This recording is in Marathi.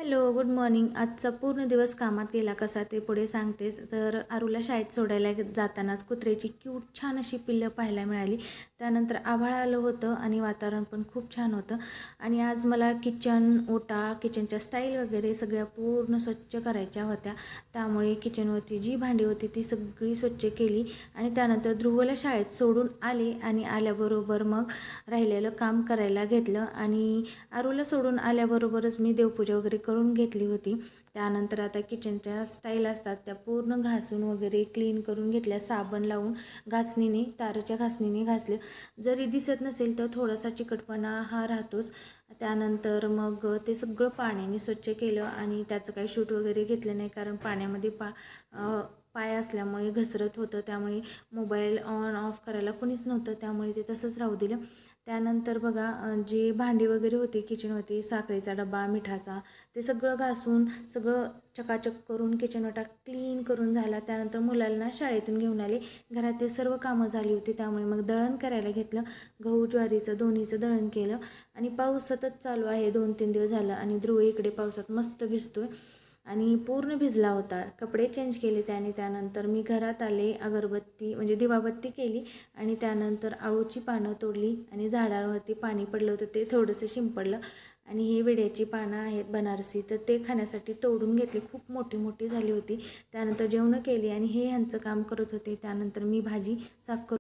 Hello, good morning. आजचा पूर्ण दिवस कामात गेला कसा ते पुढे सांगतेच. तर आरूला शाळेत सोडायला जातानाच कुत्र्याची क्यूट छान अशी पिल्लं पाहायला मिळाली. त्यानंतर आभाळ आलं होतं आणि वातावरण पण खूप छान होतं. आणि आज मला किचनच्या स्टाईल वगैरे सगळ्या पूर्ण स्वच्छ करायच्या होत्या. त्यामुळे किचनवरती जी भांडी होती ती सगळी स्वच्छ केली आणि त्यानंतर ध्रुवला शाळेत सोडून आले आणि आल्याबरोबर मग राहिलेलं काम करायला घेतलं. आणि आरूला सोडून आल्याबरोबरच मी देवपूजा वगैरे करून घेतली होती. त्यानंतर आता किचनच्या स्टाईल असतात त्या पूर्ण घासून वगैरे क्लीन करून घेतल्या. साबण लावून तारेच्या घासणीने घासले. जरी दिसत नसेल तर थोडासा चिकटपणा हा राहतोच. त्यानंतर मग ते सगळं पाण्याने स्वच्छ केलं आणि त्याचं काही शूट वगैरे घेतलं नाही, कारण पाण्यामध्ये पाय असल्यामुळे घसरत होतं. त्यामुळे मोबाईल ऑन ऑफ करायला कोणीच नव्हतं, त्यामुळे ते तसंच राहू दिलं. त्यानंतर बघा जे भांडी वगैरे होते किचन होती, साखरेचा डबा, मिठाचा, ते सगळं घासून सगळं चकाचक करून किचन ओटा क्लीन करून झाला. त्यानंतर मुलांना शाळेतून घेऊन आले. घरातील सर्व कामं झाली होती, त्यामुळे मग दळण करायला घेतलं. गहू ज्वारीचं दोन्हीचं दळण केलं. आणि पाऊस सतत चालू आहे 2-3 दिवस झालं आणि ध्रुव इकडे पावसात मस्त भिजतोय आणि पूर्ण भिजला होता. कपडे चेंज केले त्याने. त्यानंतर मी घरात आले, अगरबत्ती म्हणजे दिवाबत्ती केली आणि त्यानंतर आळूची पानं तोडली आणि झाडावरती पाणी पडलं होतं ते थोडंसं शिंपडलं. आणि ही विड्याची पानं आहेत बनारसी, तर ते खाण्यासाठी तोडून घेतले. खूप मोठी मोठी झाली होती. त्यानंतर जेवणं केली आणि हे ह्यांचं काम करत होते. त्यानंतर मी भाजी साफ करून